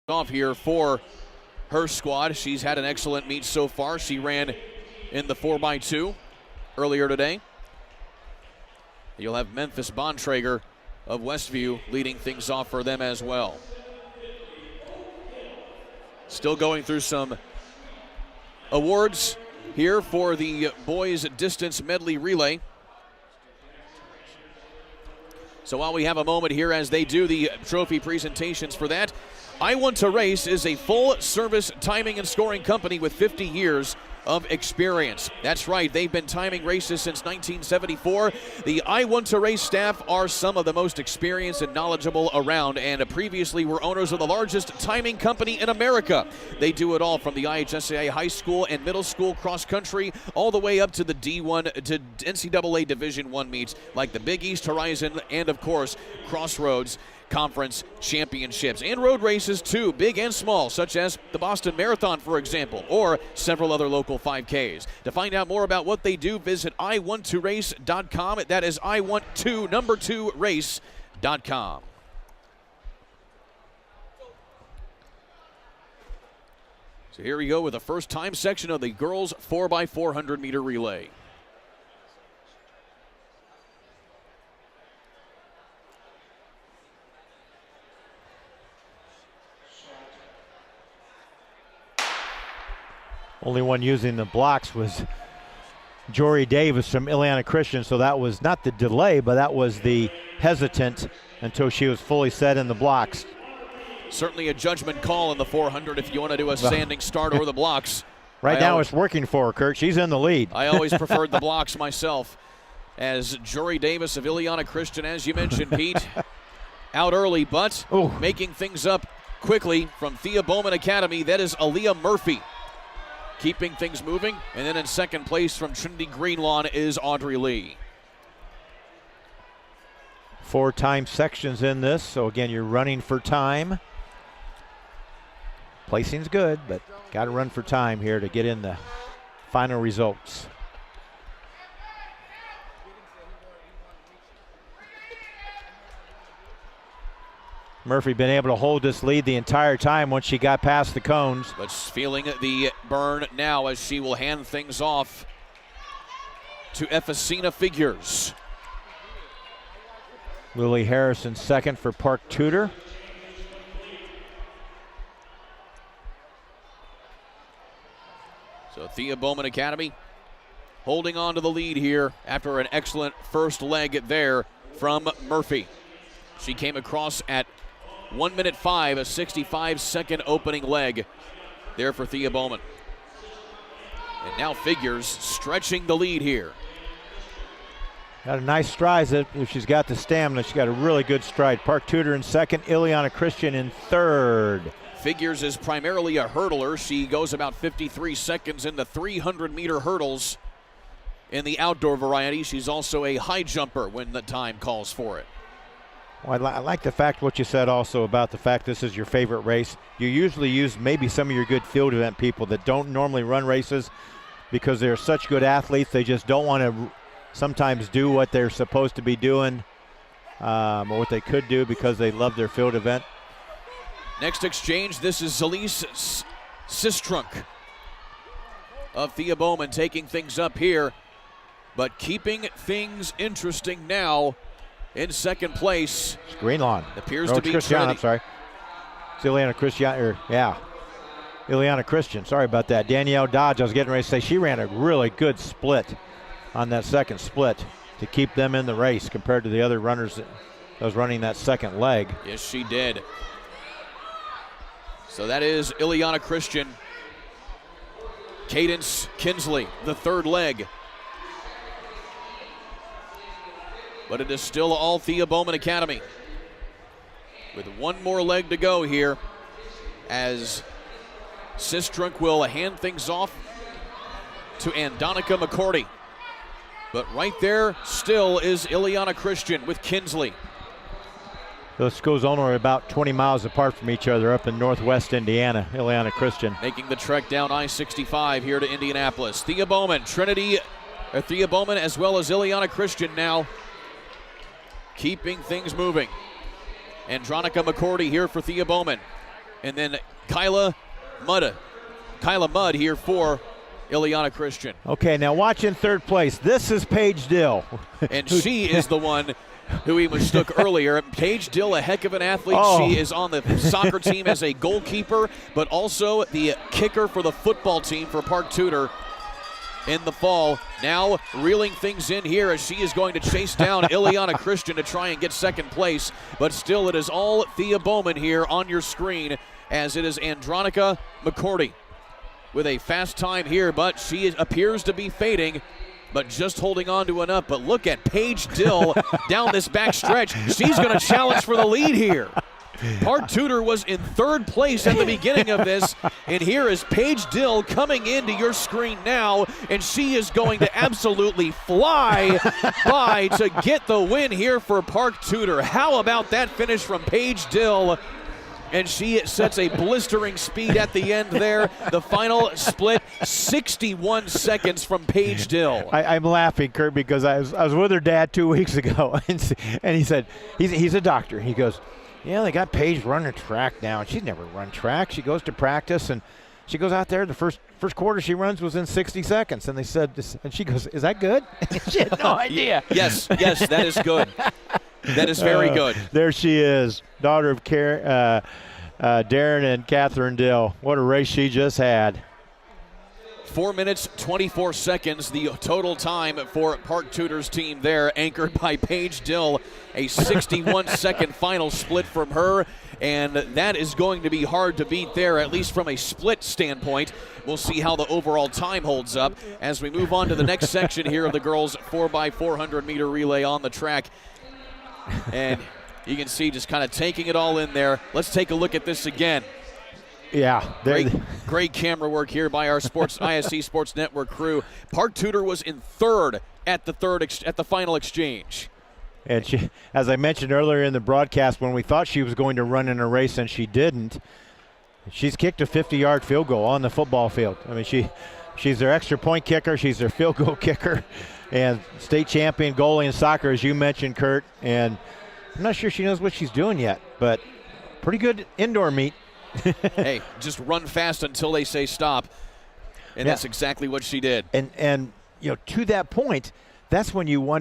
off here for her squad. She's had an excellent meet so far. She ran in the 4x2 earlier today. You'll have Memphis Bontrager of Westview leading things off for them as well. Still going through some awards here for the boys distance medley relay. So while we have a moment here as they do the trophy presentations for that, I Want to Race is a full-service timing and scoring company with 50 years of experience. That's right, they've been timing races since 1974. The I Want to Race staff are some of the most experienced and knowledgeable around, and previously were owners of the largest timing company in America. They do it all from the IHSAA high school and middle school cross country all the way up to the D1 to NCAA Division I meets like the Big East Horizon and, of course, Crossroads Conference Championships, and road races too, big and small, such as the Boston Marathon, for example, or several other local 5Ks. To find out more about what they do, visit iwant2race.com. That is iwant2race.com. So here we go with the first time section of the girls 4x400 meter relay. Only one using the blocks was Jory Davis from Ileana Christian, so that was not the delay, but that was the hesitant until she was fully set in the blocks. Certainly a judgment call in the 400 if you want to do a standing start or the blocks. Right now it's working for her, Kurt. She's in the lead. I always preferred the blocks myself, as Jory Davis of Ileana Christian, as you mentioned, Pete, out early, but making things up quickly from Thea Bowman Academy. That is Aaliyah Murphy, keeping things moving. And then in second place from Trinity Greenlawn is Audrey Lee. 4 time sections in this, so again, you're running for time. Placing's good, but got to run for time here to get in the final results. Murphy been able to hold this lead the entire time once she got past the cones. But feeling the burn now as she will hand things off to Efesina Figures. Lily Harrison second for Park Tudor. So Thea Bowman Academy holding on to the lead here after an excellent first leg there from Murphy. She came across at 1 minute 5, a 65-second opening leg there for Thea Bowman. And now Figures stretching the lead here. Got a nice stride if she's got the stamina. She's got a really good stride. Park Tudor in second, Ileana Christian in third. Figures is primarily a hurdler. She goes about 53 seconds in the 300-meter hurdles in the outdoor variety. She's also a high jumper when the time calls for it. Well, I like the fact what you said also about the fact this is your favorite race. You usually use maybe some of your good field event people that don't normally run races because they're such good athletes. They just don't want to sometimes do what they're supposed to be doing or what they could do because they love their field event. Next exchange, this is Zalise Sistrunk of Thea Bowman taking things up here, but keeping things interesting now. In second place, it's Greenlawn. Appears to be Christian. Trinity. I'm sorry. It's Ileana Christian. Ileana Christian. Sorry about that. Danielle Dodge, I was getting ready to say, she ran a really good split on that second split to keep them in the race compared to the other runners that was running that second leg. Yes, she did. So that is Ileana Christian. Cadence Kinsley, the third leg. But it is still all Thea Bowman Academy, with one more leg to go here as Sistrunk will hand things off to Andonica McCordy. But right there still is Ileana Christian with Kinsley. Those schools only are about 20 miles apart from each other up in northwest Indiana. Ileana Christian making the trek down I-65 here to Indianapolis. Thea Bowman, Thea Bowman as well as Ileana Christian now keeping things moving. Andronica McCordy here for Thea Bowman. And then Kyla Mudd here for Ileana Christian. Okay, now watch in third place. This is Paige Dill. And she is the one who he mistook earlier. Paige Dill, a heck of an athlete. Oh. She is on the soccer team as a goalkeeper, but also the kicker for the football team for Park Tudor in the fall. Now reeling things in here as she is going to chase down Ileana Christian to try and get second place. But still, it is all Thea Bowman here on your screen, as it is Andronica McCourty with a fast time here, but she appears to be fading, but just holding on to enough. But look at Paige Dill down this back stretch. She's going to challenge for the lead here. Park Tudor was in third place at the beginning of this, and here is Paige Dill coming into your screen now, and she is going to absolutely fly by to get the win here for Park Tudor. How about that finish from Paige Dill? And she sets a blistering speed at the end there. The final split, 61 seconds from Paige Dill. I'm laughing, Kurt, because I was with her dad 2 weeks ago, and he said, he's a doctor. He goes, yeah, they got Paige running track now, and she's never run track. She goes to practice, and she goes out there. The first quarter she runs was in 60 seconds, and they said, and she goes, is that good? She had no idea. Yes, that is good. That is very good. There she is, daughter of Darren and Catherine Dill. What a race she just had. 4 minutes, 24 seconds, the total time for Park Tudor's team there, anchored by Paige Dill. A 61-second final split from her, and that is going to be hard to beat there, at least from a split standpoint. We'll see how the overall time holds up as we move on to the next section here of the girls' 4x400 meter relay on the track. And you can see just kind of taking it all in there. Let's take a look at this again. Yeah. Great camera work here by our ISC Sports Network crew. Park Tudor was in third at the final exchange. And she, as I mentioned earlier in the broadcast, when we thought she was going to run in a race and she didn't, she's kicked a 50-yard field goal on the football field. I mean, she's their extra point kicker. She's their field goal kicker. And state champion goalie in soccer, as you mentioned, Kurt. And I'm not sure she knows what she's doing yet, but pretty good indoor meet. Hey, just run fast until they say stop. And that's exactly what she did. And to that point, that's when you wonder